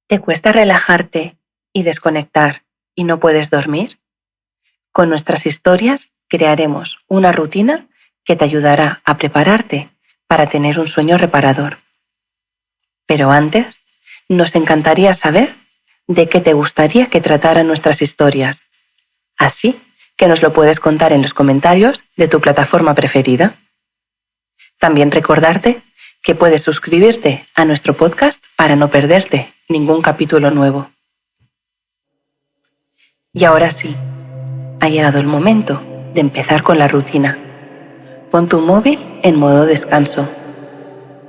¿Te cuesta relajarte y desconectar y no puedes dormir? Con nuestras historias crearemos una rutina que te ayudará a prepararte para tener un sueño reparador. Pero antes, nos encantaría saber de qué te gustaría que trataran nuestras historias. Así que nos lo puedes contar en los comentarios de tu plataforma preferida. También recordarte que puedes suscribirte a nuestro podcast para no perderte ningún capítulo nuevo. Y ahora sí, ha llegado el momento de empezar con la rutina. Pon tu móvil en modo descanso.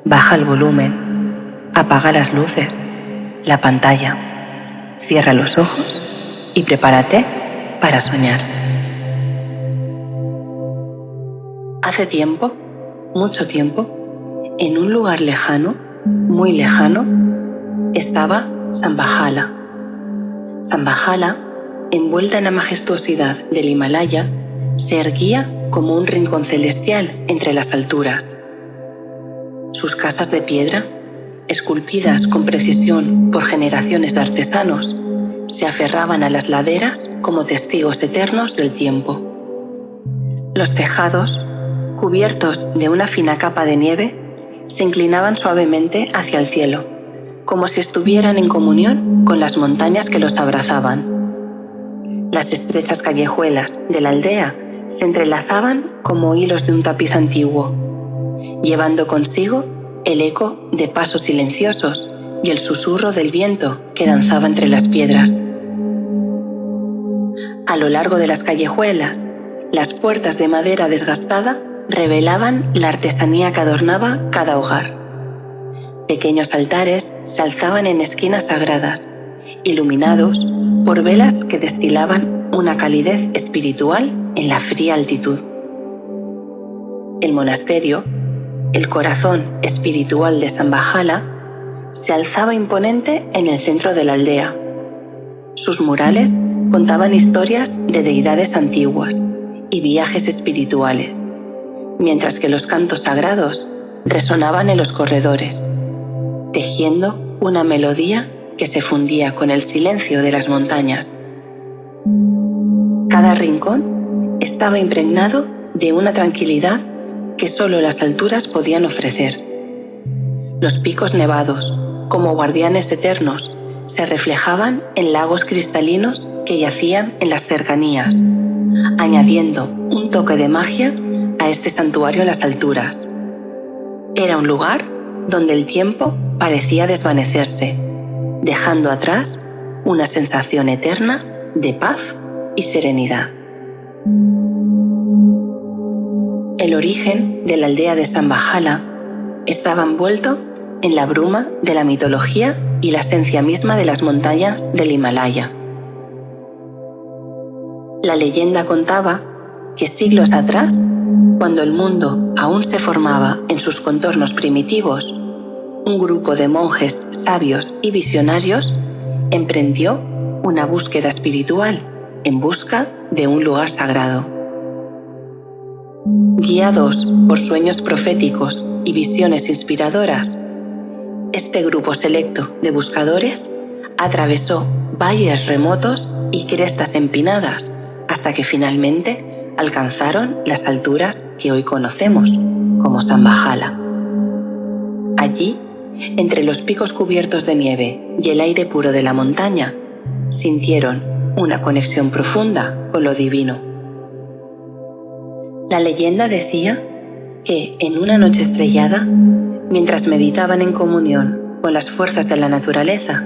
Baja el volumen. Apaga las luces, la pantalla. Cierra los ojos y prepárate para soñar. Hace tiempo, mucho tiempo, en un lugar lejano, muy lejano, estaba Shambhala. Shambhala, envuelta en la majestuosidad del Himalaya, se erguía como un rincón celestial entre las alturas. Sus casas de piedra, esculpidas con precisión por generaciones de artesanos, se aferraban a las laderas como testigos eternos del tiempo. Los tejados, cubiertos de una fina capa de nieve, se inclinaban suavemente hacia el cielo, como si estuvieran en comunión con las montañas que los abrazaban. Las estrechas callejuelas de la aldea se entrelazaban como hilos de un tapiz antiguo, llevando consigo el eco de pasos silenciosos y el susurro del viento que danzaba entre las piedras. A lo largo de las callejuelas, las puertas de madera desgastada revelaban la artesanía que adornaba cada hogar. Pequeños altares se alzaban en esquinas sagradas, iluminados por velas que destilaban una calidez espiritual en la fría altitud. El monasterio, el corazón espiritual de Shambhala, se alzaba imponente en el centro de la aldea. Sus murales contaban historias de deidades antiguas y viajes espirituales, mientras que los cantos sagrados resonaban en los corredores, tejiendo una melodía que se fundía con el silencio de las montañas. Cada rincón estaba impregnado de una tranquilidad que solo las alturas podían ofrecer. Los picos nevados, como guardianes eternos, se reflejaban en lagos cristalinos que yacían en las cercanías, añadiendo un toque de magia a este santuario en las alturas. Era un lugar donde el tiempo parecía desvanecerse, dejando atrás una sensación eterna de paz y serenidad. El origen de la aldea de Shambhala estaba envuelto en la bruma de la mitología y la esencia misma de las montañas del Himalaya. La leyenda contaba que siglos atrás, cuando el mundo aún se formaba en sus contornos primitivos, un grupo de monjes sabios y visionarios emprendió una búsqueda espiritual en busca de un lugar sagrado. Guiados por sueños proféticos y visiones inspiradoras, este grupo selecto de buscadores atravesó valles remotos y crestas empinadas hasta que finalmente alcanzaron las alturas que hoy conocemos como Shambhala. Allí, entre los picos cubiertos de nieve y el aire puro de la montaña, sintieron una conexión profunda con lo divino. La leyenda decía que en una noche estrellada, mientras meditaban en comunión con las fuerzas de la naturaleza,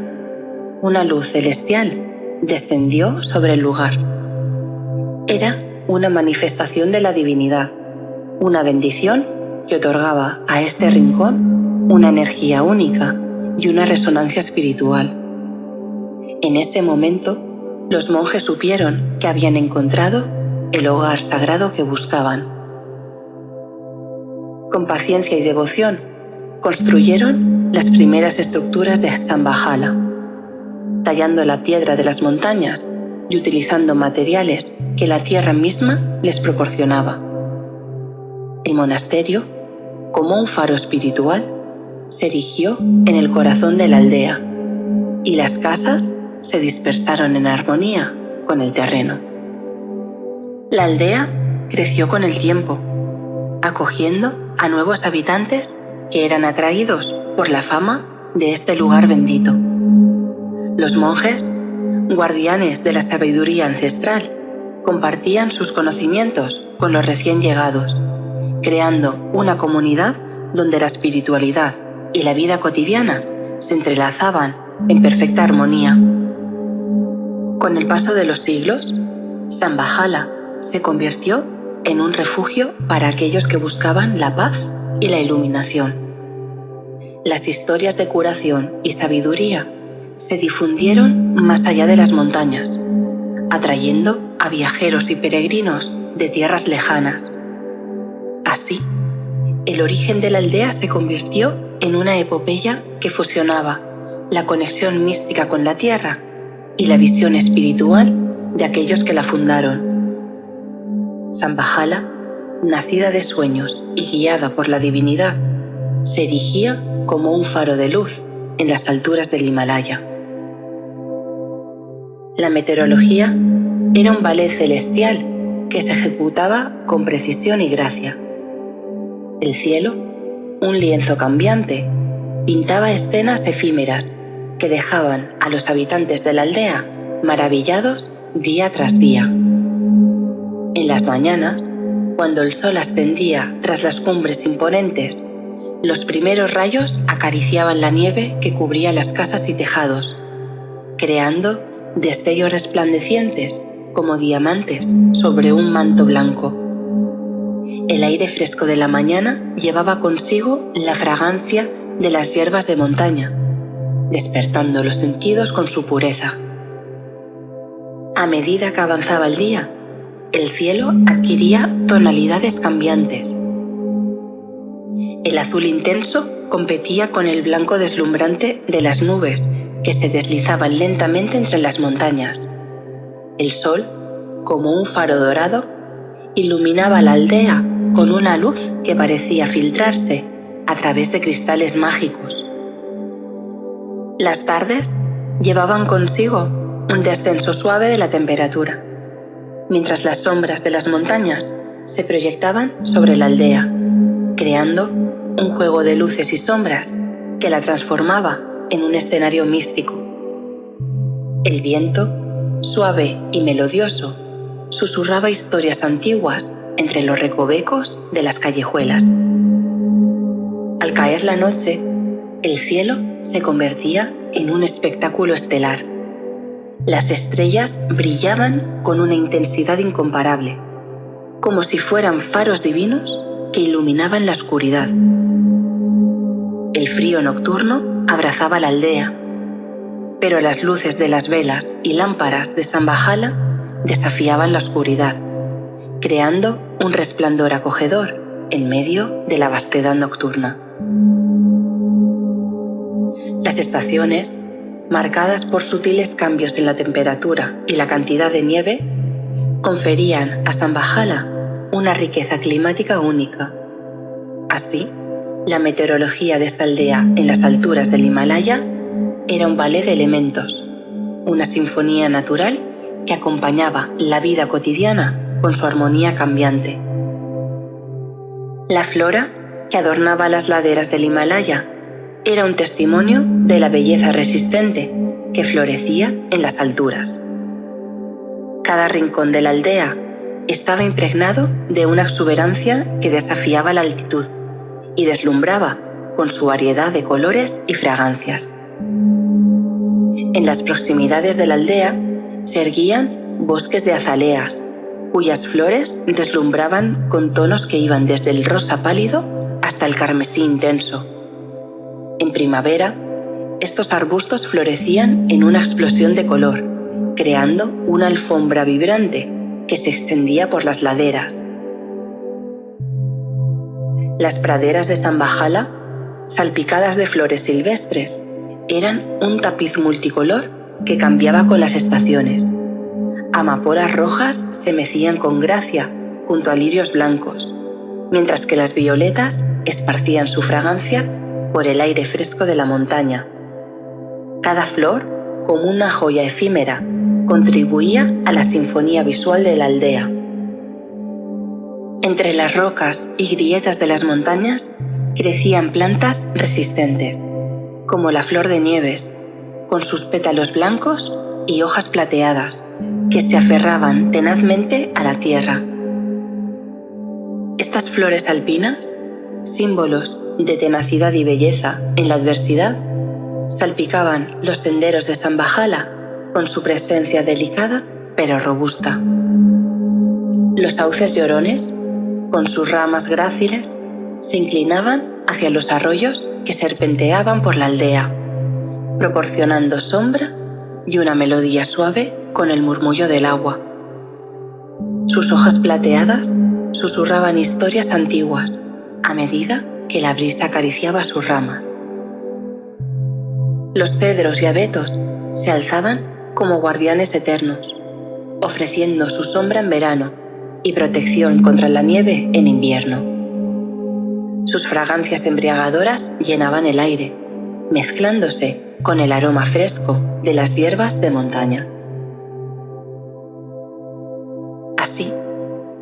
una luz celestial descendió sobre el lugar. Era una manifestación de la divinidad, una bendición que otorgaba a este rincón una energía única y una resonancia espiritual. En ese momento, los monjes supieron que habían encontrado el hogar sagrado que buscaban. Con paciencia y devoción, construyeron las primeras estructuras de Shambhala, tallando la piedra de las montañas y utilizando materiales que la tierra misma les proporcionaba. El monasterio, como un faro espiritual, se erigió en el corazón de la aldea, y las casas se dispersaron en armonía con el terreno. La aldea creció con el tiempo, acogiendo a nuevos habitantes que eran atraídos por la fama de este lugar bendito. Los monjes, guardianes de la sabiduría ancestral, compartían sus conocimientos con los recién llegados, creando una comunidad donde la espiritualidad y la vida cotidiana se entrelazaban en perfecta armonía. Con el paso de los siglos, Shambhala se convirtió en un refugio para aquellos que buscaban la paz y la iluminación. Las historias de curación y sabiduría se difundieron más allá de las montañas, atrayendo a viajeros y peregrinos de tierras lejanas. Así, el origen de la aldea se convirtió en una epopeya que fusionaba la conexión mística con la tierra y la visión espiritual de aquellos que la fundaron. Shambhala, nacida de sueños y guiada por la divinidad, se erigía como un faro de luz en las alturas del Himalaya. La meteorología era un ballet celestial que se ejecutaba con precisión y gracia. El cielo, un lienzo cambiante, pintaba escenas efímeras que dejaban a los habitantes de la aldea maravillados día tras día. En las mañanas, cuando el sol ascendía tras las cumbres imponentes, los primeros rayos acariciaban la nieve que cubría las casas y tejados, creando destellos resplandecientes como diamantes sobre un manto blanco. El aire fresco de la mañana llevaba consigo la fragancia de las hierbas de montaña, despertando los sentidos con su pureza. A medida que avanzaba el día, el cielo adquiría tonalidades cambiantes. El azul intenso competía con el blanco deslumbrante de las nubes que se deslizaban lentamente entre las montañas. El sol, como un faro dorado, iluminaba la aldea con una luz que parecía filtrarse a través de cristales mágicos. Las tardes llevaban consigo un descenso suave de la temperatura, mientras las sombras de las montañas se proyectaban sobre la aldea, creando un juego de luces y sombras que la transformaba en un escenario místico. El viento, suave y melodioso, susurraba historias antiguas entre los recovecos de las callejuelas. Al caer la noche, el cielo se convertía en un espectáculo estelar. Las estrellas brillaban con una intensidad incomparable, como si fueran faros divinos que iluminaban la oscuridad. El frío nocturno abrazaba la aldea, pero las luces de las velas y lámparas de Shambhala desafiaban la oscuridad, creando un resplandor acogedor en medio de la vastedad nocturna. Las estaciones, marcadas por sutiles cambios en la temperatura y la cantidad de nieve, conferían a Shambhala una riqueza climática única. Así, la meteorología de esta aldea en las alturas del Himalaya era un ballet de elementos, una sinfonía natural que acompañaba la vida cotidiana con su armonía cambiante. La flora que adornaba las laderas del Himalaya era un testimonio de la belleza resistente que florecía en las alturas. Cada rincón de la aldea estaba impregnado de una exuberancia que desafiaba la altitud y deslumbraba con su variedad de colores y fragancias. En las proximidades de la aldea se erguían bosques de azaleas, cuyas flores deslumbraban con tonos que iban desde el rosa pálido hasta el carmesí intenso. En primavera, estos arbustos florecían en una explosión de color, creando una alfombra vibrante que se extendía por las laderas. Las praderas de Shambhala, salpicadas de flores silvestres, eran un tapiz multicolor que cambiaba con las estaciones. Amapolas rojas se mecían con gracia junto a lirios blancos, mientras que las violetas esparcían su fragancia por el aire fresco de la montaña. Cada flor, como una joya efímera, contribuía a la sinfonía visual de la aldea. Entre las rocas y grietas de las montañas crecían plantas resistentes, como la flor de nieves, con sus pétalos blancos y hojas plateadas, que se aferraban tenazmente a la tierra. Estas flores alpinas, símbolos de tenacidad y belleza en la adversidad, salpicaban los senderos de Sambahala con su presencia delicada pero robusta. Los sauces llorones, con sus ramas gráciles, se inclinaban hacia los arroyos que serpenteaban por la aldea, proporcionando sombra y una melodía suave con el murmullo del agua. Sus hojas plateadas susurraban historias antiguas a medida que la brisa acariciaba sus ramas. Los cedros y abetos se alzaban como guardianes eternos, ofreciendo su sombra en verano y protección contra la nieve en invierno. Sus fragancias embriagadoras llenaban el aire, mezclándose con el aroma fresco de las hierbas de montaña. Así,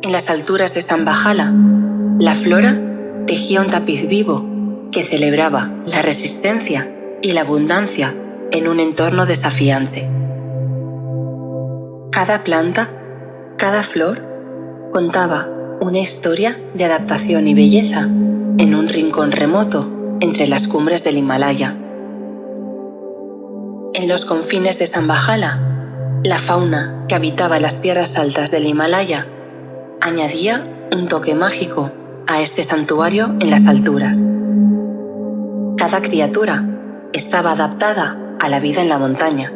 en las alturas de Sambahala, la flora tejía un tapiz vivo que celebraba la resistencia y la abundancia en un entorno desafiante. Cada planta, cada flor, contaba una historia de adaptación y belleza en un rincón remoto entre las cumbres del Himalaya. En los confines de Sambahala, la fauna que habitaba las tierras altas del Himalaya añadía un toque mágico a este santuario en las alturas. Cada criatura estaba adaptada a la vida en la montaña,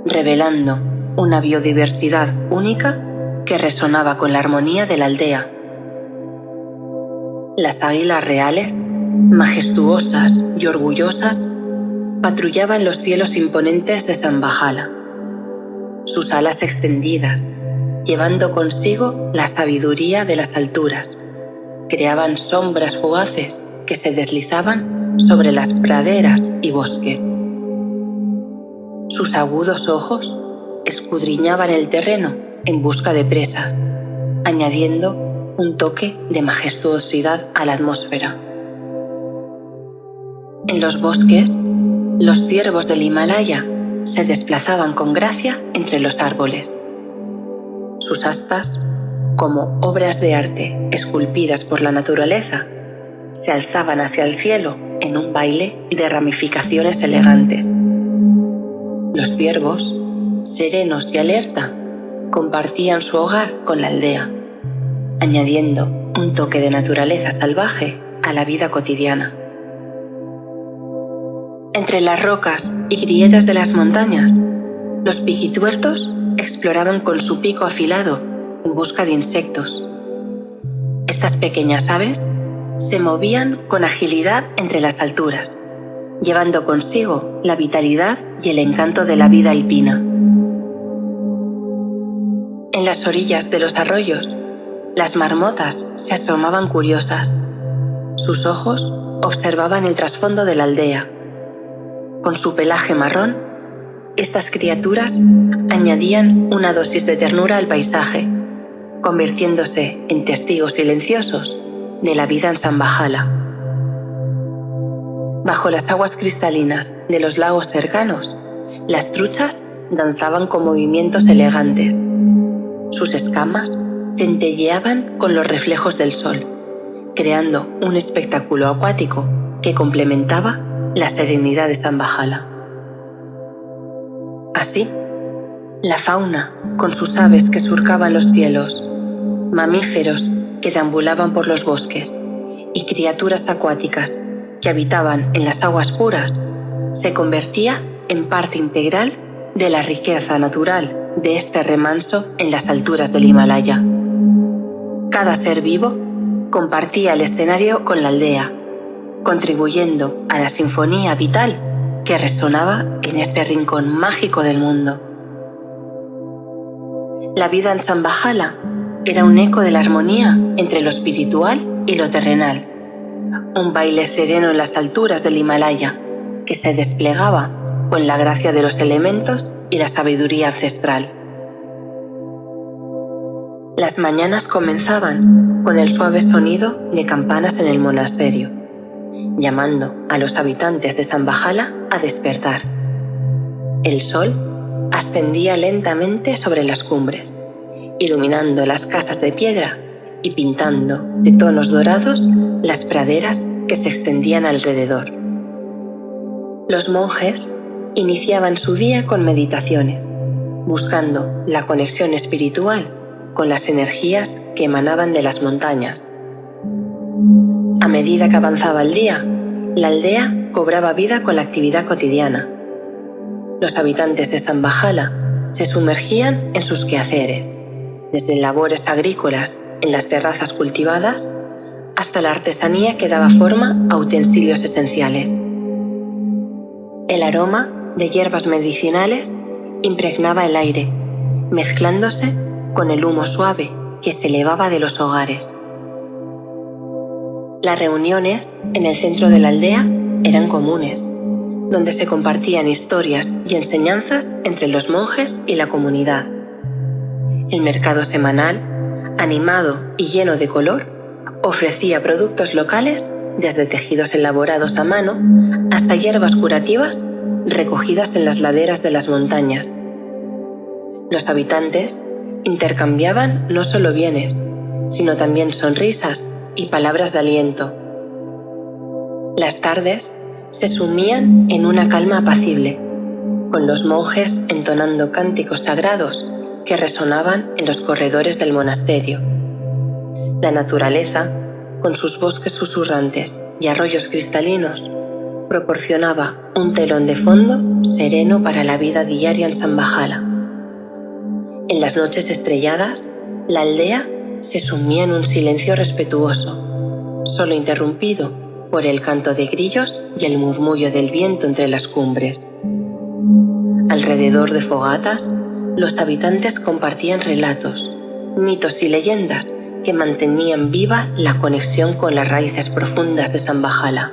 revelando una biodiversidad única que resonaba con la armonía de la aldea. Las águilas reales, majestuosas y orgullosas, patrullaban los cielos imponentes de Sambahala, sus alas extendidas, llevando consigo la sabiduría de las alturas. Creaban sombras fugaces que se deslizaban sobre las praderas y bosques. Sus agudos ojos escudriñaban el terreno en busca de presas, añadiendo un toque de majestuosidad a la atmósfera. En los bosques, los ciervos del Himalaya se desplazaban con gracia entre los árboles. Sus astas, como obras de arte esculpidas por la naturaleza, se alzaban hacia el cielo en un baile de ramificaciones elegantes. Los ciervos, serenos y alerta, compartían su hogar con la aldea, añadiendo un toque de naturaleza salvaje a la vida cotidiana. Entre las rocas y grietas de las montañas, los piquituertos exploraban con su pico afilado en busca de insectos. Estas pequeñas aves se movían con agilidad entre las alturas, llevando consigo la vitalidad y el encanto de la vida alpina. En las orillas de los arroyos, las marmotas se asomaban curiosas. Sus ojos observaban el trasfondo de la aldea. Con su pelaje marrón, estas criaturas añadían una dosis de ternura al paisaje, convirtiéndose en testigos silenciosos de la vida en Sambahala. Bajo las aguas cristalinas de los lagos cercanos, las truchas danzaban con movimientos elegantes. Sus escamas centelleaban con los reflejos del sol, creando un espectáculo acuático que complementaba la serenidad de Sambahala. Así, la fauna, con sus aves que surcaban los cielos, mamíferos que deambulaban por los bosques y criaturas acuáticas que habitaban en las aguas puras, se convertía en parte integral de la riqueza natural de este remanso en las alturas del Himalaya. Cada ser vivo compartía el escenario con la aldea, contribuyendo a la sinfonía vital que resonaba en este rincón mágico del mundo. La vida en Sambahala era un eco de la armonía entre lo espiritual y lo terrenal, un baile sereno en las alturas del Himalaya que se desplegaba con la gracia de los elementos y la sabiduría ancestral. Las mañanas comenzaban con el suave sonido de campanas en el monasterio, llamando a los habitantes de Shambhala a despertar. El sol ascendía lentamente sobre las cumbres, iluminando las casas de piedra y pintando de tonos dorados las praderas que se extendían alrededor. Los monjes iniciaban su día con meditaciones, buscando la conexión espiritual con las energías que emanaban de las montañas. A medida que avanzaba el día, la aldea cobraba vida con la actividad cotidiana. Los habitantes de Shambhala se sumergían en sus quehaceres, desde labores agrícolas en las terrazas cultivadas hasta la artesanía que daba forma a utensilios esenciales. El aroma de hierbas medicinales impregnaba el aire, mezclándose con el humo suave que se elevaba de los hogares. Las reuniones en el centro de la aldea eran comunes, donde se compartían historias y enseñanzas entre los monjes y la comunidad. El mercado semanal, animado y lleno de color, ofrecía productos locales desde tejidos elaborados a mano hasta hierbas curativas recogidas en las laderas de las montañas. Los habitantes intercambiaban no solo bienes, sino también sonrisas y palabras de aliento. Las tardes se sumían en una calma apacible, con los monjes entonando cánticos sagrados que resonaban en los corredores del monasterio. La naturaleza, con sus bosques susurrantes y arroyos cristalinos, proporcionaba un telón de fondo sereno para la vida diaria en Shambhala. En las noches estrelladas, la aldea se sumía en un silencio respetuoso, solo interrumpido por el canto de grillos y el murmullo del viento entre las cumbres. Alrededor de fogatas, los habitantes compartían relatos, mitos y leyendas que mantenían viva la conexión con las raíces profundas de Shambhala.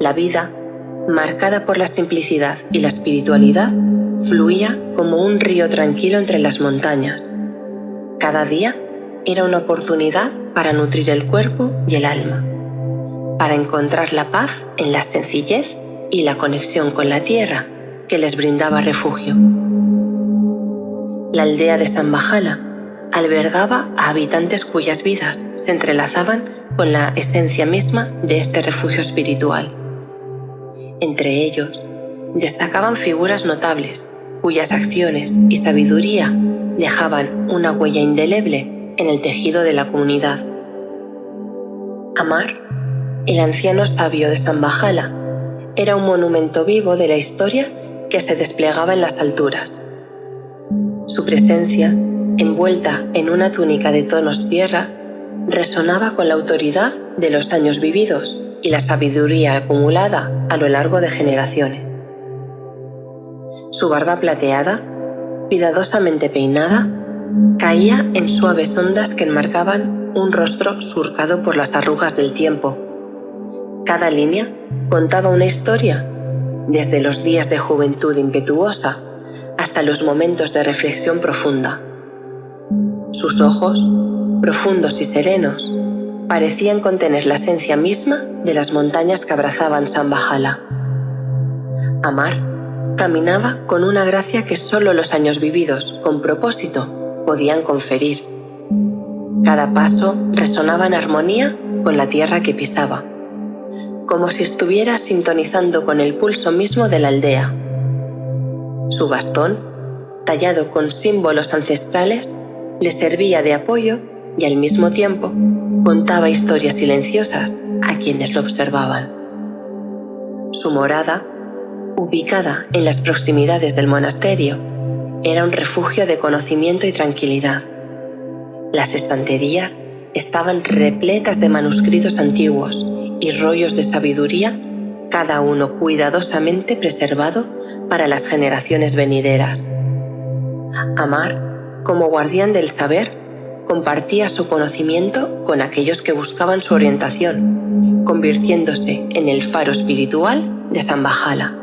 La vida, marcada por la simplicidad y la espiritualidad, fluía como un río tranquilo entre las montañas. Cada día era una oportunidad para nutrir el cuerpo y el alma, para encontrar la paz en la sencillez y la conexión con la tierra que les brindaba refugio. La aldea de Shambhala albergaba a habitantes cuyas vidas se entrelazaban con la esencia misma de este refugio espiritual. Entre ellos, destacaban figuras notables, cuyas acciones y sabiduría dejaban una huella indeleble en el tejido de la comunidad. Amar, el anciano sabio de Shambhala, era un monumento vivo de la historia que se desplegaba en las alturas. Su presencia, envuelta en una túnica de tonos tierra, resonaba con la autoridad de los años vividos y la sabiduría acumulada a lo largo de generaciones. Su barba plateada, cuidadosamente peinada, caía en suaves ondas que enmarcaban un rostro surcado por las arrugas del tiempo. Cada línea contaba una historia, desde los días de juventud impetuosa hasta los momentos de reflexión profunda. Sus ojos, profundos y serenos, parecían contener la esencia misma de las montañas que abrazaban Shambhala. Amar caminaba con una gracia que solo los años vividos con propósito podían conferir. Cada paso resonaba en armonía con la tierra que pisaba, como si estuviera sintonizando con el pulso mismo de la aldea. Su bastón, tallado con símbolos ancestrales, le servía de apoyo y al mismo tiempo contaba historias silenciosas a quienes lo observaban. Su morada, ubicada en las proximidades del monasterio, era un refugio de conocimiento y tranquilidad. Las estanterías estaban repletas de manuscritos antiguos y rollos de sabiduría, cada uno cuidadosamente preservado para las generaciones venideras. Amar, como guardián del saber, compartía su conocimiento con aquellos que buscaban su orientación, convirtiéndose en el faro espiritual de Shambhala.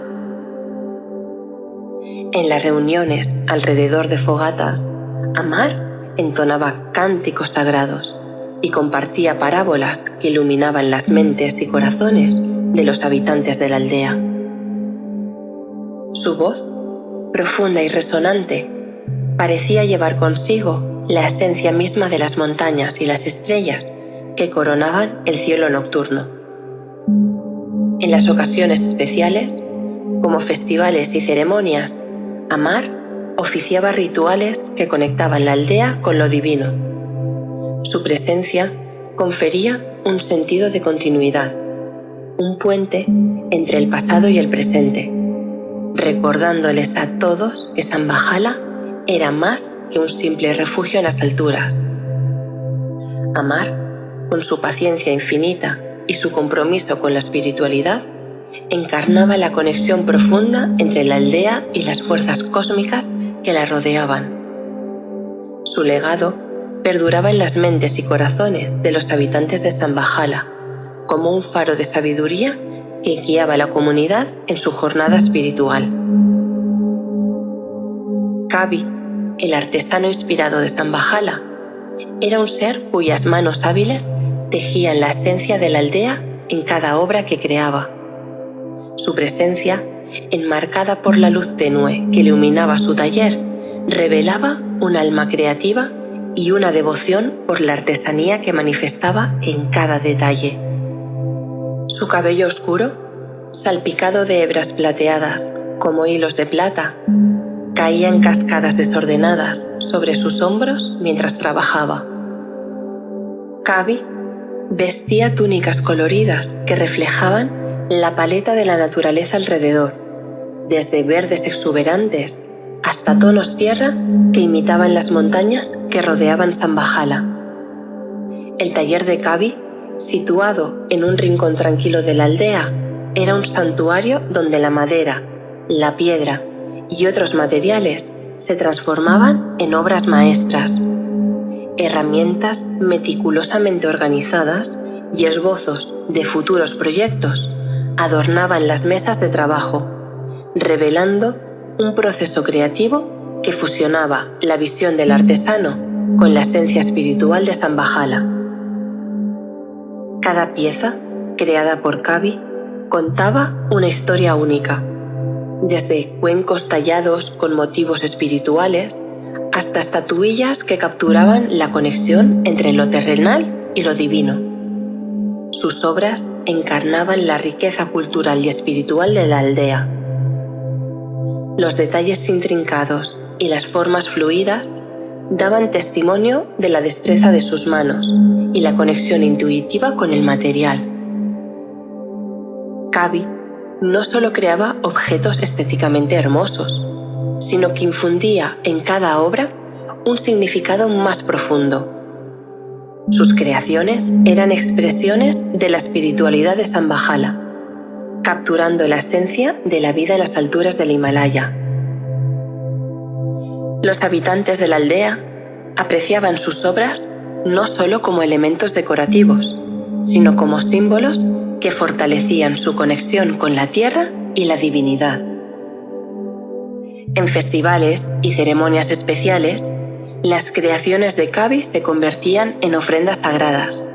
En las reuniones alrededor de fogatas, Amar entonaba cánticos sagrados y compartía parábolas que iluminaban las mentes y corazones de los habitantes de la aldea. Su voz, profunda y resonante, parecía llevar consigo la esencia misma de las montañas y las estrellas que coronaban el cielo nocturno. En las ocasiones especiales, como festivales y ceremonias, Amar oficiaba rituales que conectaban la aldea con lo divino. Su presencia confería un sentido de continuidad, un puente entre el pasado y el presente, recordándoles a todos que Shambhala era más que un simple refugio en las alturas. Amar, con su paciencia infinita y su compromiso con la espiritualidad, encarnaba la conexión profunda entre la aldea y las fuerzas cósmicas que la rodeaban. Su legado perduraba en las mentes y corazones de los habitantes de Shambhala, como un faro de sabiduría que guiaba a la comunidad en su jornada espiritual. Kavi, el artesano inspirado de Shambhala, era un ser cuyas manos hábiles tejían la esencia de la aldea en cada obra que creaba. Su presencia, enmarcada por la luz tenue que iluminaba su taller, revelaba un alma creativa y una devoción por la artesanía que manifestaba en cada detalle. Su cabello oscuro, salpicado de hebras plateadas como hilos de plata, caía en cascadas desordenadas sobre sus hombros mientras trabajaba. Kavi vestía túnicas coloridas que reflejaban la paleta de la naturaleza alrededor, desde verdes exuberantes hasta tonos tierra que imitaban las montañas que rodeaban Shambhala. El taller de Kavi, situado en un rincón tranquilo de la aldea, era un santuario donde la madera, la piedra y otros materiales se transformaban en obras maestras, herramientas meticulosamente organizadas y esbozos de futuros proyectos adornaban las mesas de trabajo, revelando un proceso creativo que fusionaba la visión del artesano con la esencia espiritual de Shambhala. Cada pieza, creada por Kavi, contaba una historia única, desde cuencos tallados con motivos espirituales hasta estatuillas que capturaban la conexión entre lo terrenal y lo divino. Sus obras encarnaban la riqueza cultural y espiritual de la aldea. Los detalles intrincados y las formas fluidas daban testimonio de la destreza de sus manos y la conexión intuitiva con el material. Kavi no solo creaba objetos estéticamente hermosos, sino que infundía en cada obra un significado más profundo. Sus creaciones eran expresiones de la espiritualidad de Shambhala, capturando la esencia de la vida en las alturas del Himalaya. Los habitantes de la aldea apreciaban sus obras no solo como elementos decorativos, sino como símbolos que fortalecían su conexión con la tierra y la divinidad. En festivales y ceremonias especiales, las creaciones de Kavi se convertían en ofrendas sagradas,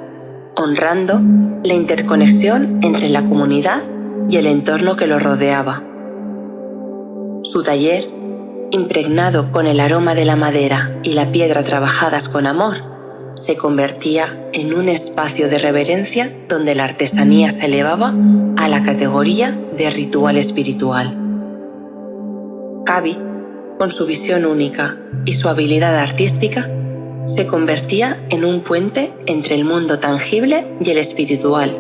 honrando la interconexión entre la comunidad y el entorno que lo rodeaba. Su taller, impregnado con el aroma de la madera y la piedra trabajadas con amor, se convertía en un espacio de reverencia donde la artesanía se elevaba a la categoría de ritual espiritual. Kavi, con su visión única y su habilidad artística, se convertía en un puente entre el mundo tangible y el espiritual.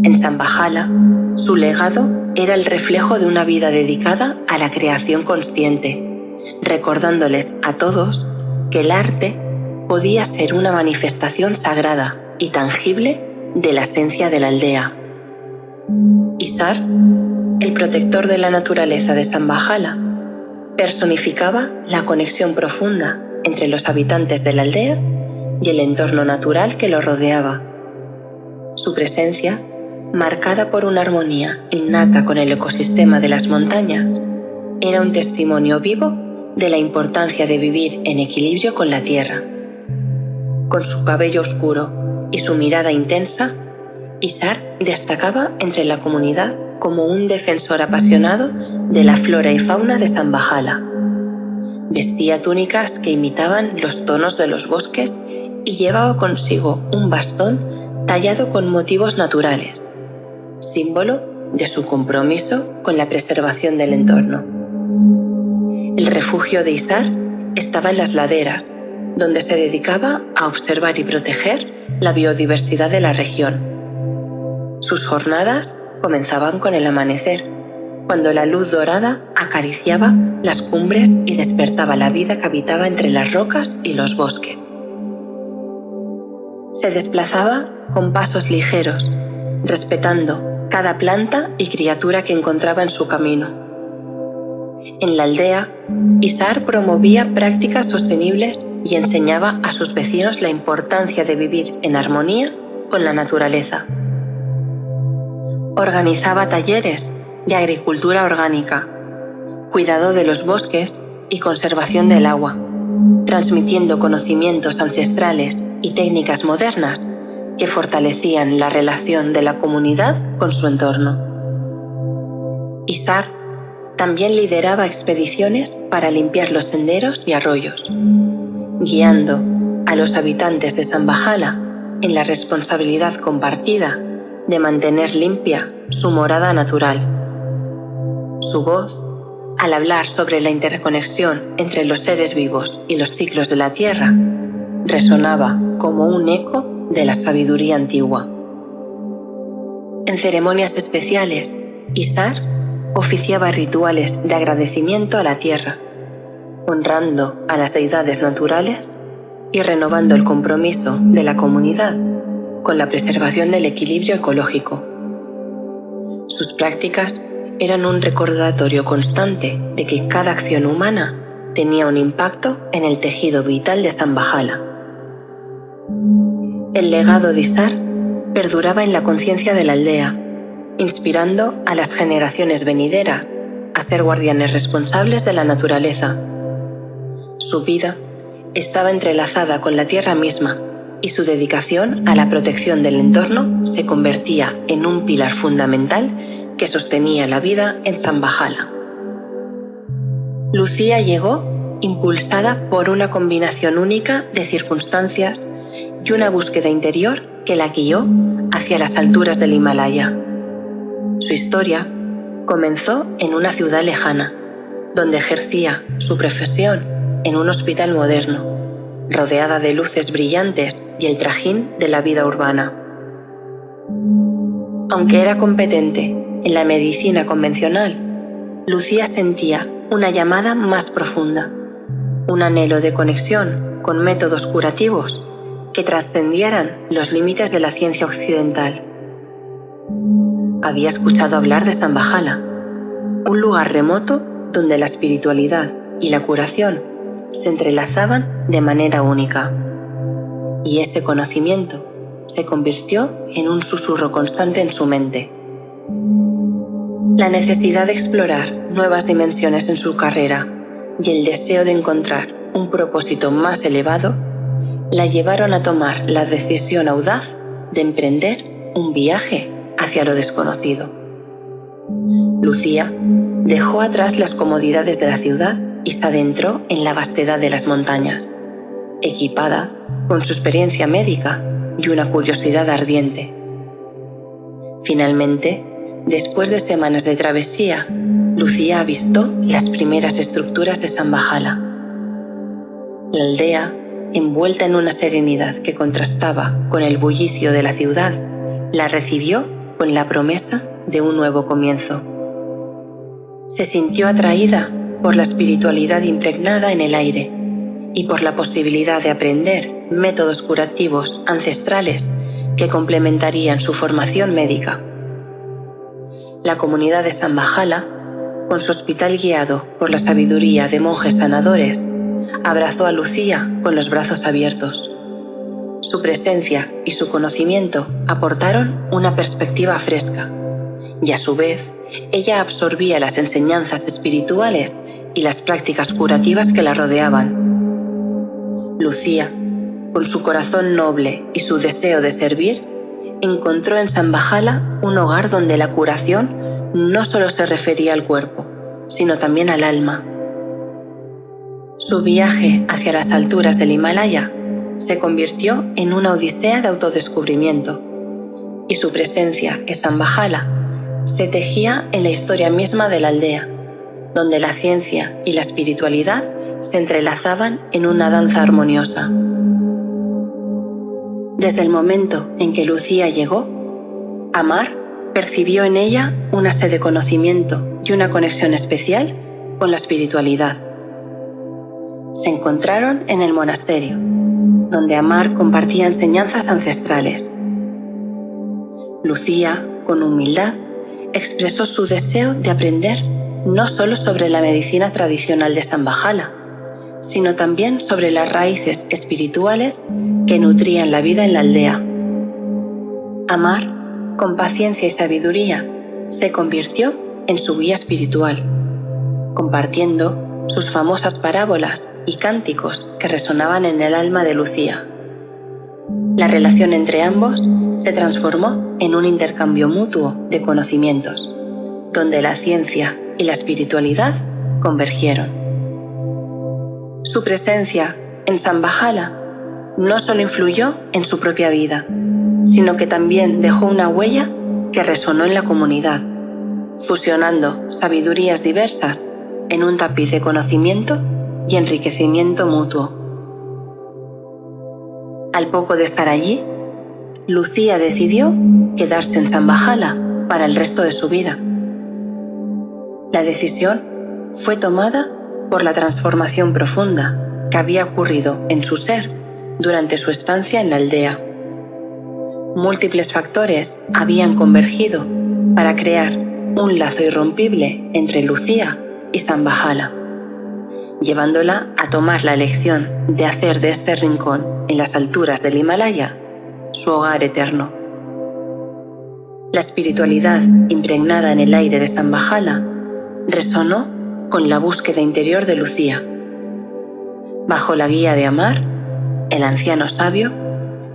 En Shambhala, su legado era el reflejo de una vida dedicada a la creación consciente, recordándoles a todos que el arte podía ser una manifestación sagrada y tangible de la esencia de la aldea. Isar, el protector de la naturaleza de Shambhala, personificaba la conexión profunda entre los habitantes de la aldea y el entorno natural que lo rodeaba. Su presencia, marcada por una armonía innata con el ecosistema de las montañas, era un testimonio vivo de la importancia de vivir en equilibrio con la tierra. Con su cabello oscuro y su mirada intensa, Isar destacaba entre la comunidad como un defensor apasionado de la flora y fauna de Shambhala. Vestía túnicas que imitaban los tonos de los bosques y llevaba consigo un bastón tallado con motivos naturales, símbolo de su compromiso con la preservación del entorno. El refugio de Isar estaba en las laderas, donde se dedicaba a observar y proteger la biodiversidad de la región. Sus jornadas comenzaban con el amanecer, cuando la luz dorada acariciaba las cumbres y despertaba la vida que habitaba entre las rocas y los bosques. Se desplazaba con pasos ligeros, respetando cada planta y criatura que encontraba en su camino. En la aldea, Isar promovía prácticas sostenibles y enseñaba a sus vecinos la importancia de vivir en armonía con la naturaleza. Organizaba talleres de agricultura orgánica, cuidado de los bosques y conservación del agua, transmitiendo conocimientos ancestrales y técnicas modernas que fortalecían la relación de la comunidad con su entorno. Isar también lideraba expediciones para limpiar los senderos y arroyos, guiando a los habitantes de Shambhala en la responsabilidad compartida de mantener limpia su morada natural. Su voz, al hablar sobre la interconexión entre los seres vivos y los ciclos de la Tierra, resonaba como un eco de la sabiduría antigua. En ceremonias especiales, Isar oficiaba rituales de agradecimiento a la Tierra, honrando a las deidades naturales y renovando el compromiso de la comunidad con la preservación del equilibrio ecológico. Sus prácticas eran un recordatorio constante de que cada acción humana tenía un impacto en el tejido vital de Shambhala. El legado de Isar perduraba en la conciencia de la aldea, inspirando a las generaciones venideras a ser guardianes responsables de la naturaleza. Su vida estaba entrelazada con la tierra misma y su dedicación a la protección del entorno se convertía en un pilar fundamental que sostenía la vida en Shambhala. Lucía llegó impulsada por una combinación única de circunstancias y una búsqueda interior que la guió hacia las alturas del Himalaya. Su historia comenzó en una ciudad lejana, donde ejercía su profesión en un hospital moderno, rodeada de luces brillantes y el trajín de la vida urbana. Aunque era competente en la medicina convencional, Lucía sentía una llamada más profunda, un anhelo de conexión con métodos curativos que trascendieran los límites de la ciencia occidental. Había escuchado hablar de Shambhala, un lugar remoto donde la espiritualidad y la curación se entrelazaban de manera única. Y ese conocimiento se convirtió en un susurro constante en su mente. La necesidad de explorar nuevas dimensiones en su carrera y el deseo de encontrar un propósito más elevado la llevaron a tomar la decisión audaz de emprender un viaje hacia lo desconocido. Lucía dejó atrás las comodidades de la ciudad y se adentró en la vastedad de las montañas, equipada con su experiencia médica y una curiosidad ardiente. Finalmente, después de semanas de travesía, Lucía avistó las primeras estructuras de Shambhala. La aldea, envuelta en una serenidad que contrastaba con el bullicio de la ciudad, la recibió con la promesa de un nuevo comienzo. Se sintió atraída por la espiritualidad impregnada en el aire y por la posibilidad de aprender métodos curativos ancestrales que complementarían su formación médica. La comunidad de Shambhala, con su hospital guiado por la sabiduría de monjes sanadores, abrazó a Lucía con los brazos abiertos. Su presencia y su conocimiento aportaron una perspectiva fresca y a su vez ella absorbía las enseñanzas espirituales y las prácticas curativas que la rodeaban. Lucía, con su corazón noble y su deseo de servir, encontró en Shambhala un hogar donde la curación no solo se refería al cuerpo, sino también al alma. Su viaje hacia las alturas del Himalaya se convirtió en una odisea de autodescubrimiento, y su presencia en Shambhala se tejía en la historia misma de la aldea, donde la ciencia y la espiritualidad se entrelazaban en una danza armoniosa. Desde el momento en que Lucía llegó, Amar percibió en ella una sed de conocimiento y una conexión especial con la espiritualidad. Se encontraron en el monasterio, donde Amar compartía enseñanzas ancestrales. Lucía, con humildad, expresó su deseo de aprender no solo sobre la medicina tradicional de Shambhala, sino también sobre las raíces espirituales que nutrían la vida en la aldea. Amar, con paciencia y sabiduría, se convirtió en su guía espiritual, compartiendo sus famosas parábolas y cánticos que resonaban en el alma de Lucía. La relación entre ambos se transformó en un intercambio mutuo de conocimientos, donde la ciencia y la espiritualidad convergieron. Su presencia en Shambhala no solo influyó en su propia vida, sino que también dejó una huella que resonó en la comunidad, fusionando sabidurías diversas en un tapiz de conocimiento y enriquecimiento mutuo. Al poco de estar allí, Lucía decidió quedarse en Shambhala para el resto de su vida. La decisión fue tomada por la transformación profunda que había ocurrido en su ser durante su estancia en la aldea. Múltiples factores habían convergido para crear un lazo irrompible entre Lucía y Shambhala, llevándola a tomar la elección de hacer de este rincón en las alturas del Himalaya su hogar eterno. La espiritualidad impregnada en el aire de Shambhala resonó con la búsqueda interior de Lucía. Bajo la guía de Amar, el anciano sabio,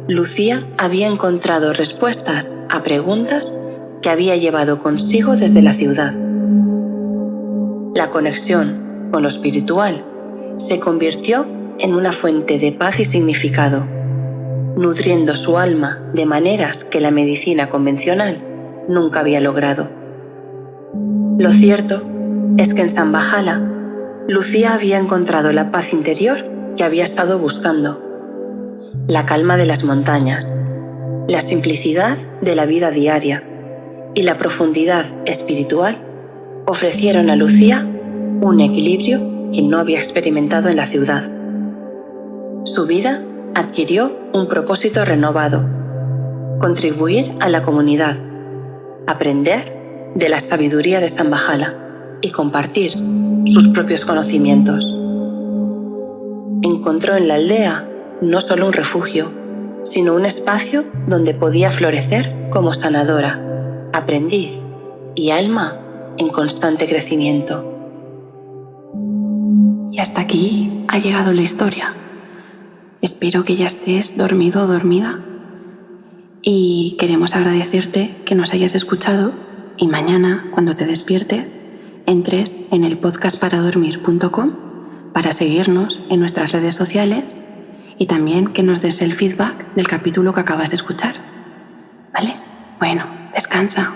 Lucía había encontrado respuestas a preguntas que había llevado consigo desde la ciudad. La conexión con lo espiritual se convirtió en una fuente de paz y significado, nutriendo su alma de maneras que la medicina convencional nunca había logrado. Lo cierto es que en Shambhala, Lucía había encontrado la paz interior que había estado buscando, la calma de las montañas, la simplicidad de la vida diaria y la profundidad espiritual ofrecieron a Lucía un equilibrio que no había experimentado en la ciudad. Su vida adquirió un propósito renovado: contribuir a la comunidad, aprender de la sabiduría de Shambhala y compartir sus propios conocimientos. Encontró en la aldea no solo un refugio, sino un espacio donde podía florecer como sanadora, aprendiz y alma en constante crecimiento. Y hasta aquí ha llegado la historia. Espero que ya estés dormido o dormida y queremos agradecerte que nos hayas escuchado y mañana, cuando te despiertes, entres en el podcastparadormir.com para seguirnos en nuestras redes sociales y también que nos des el feedback del capítulo que acabas de escuchar. ¿Vale? Bueno, descansa.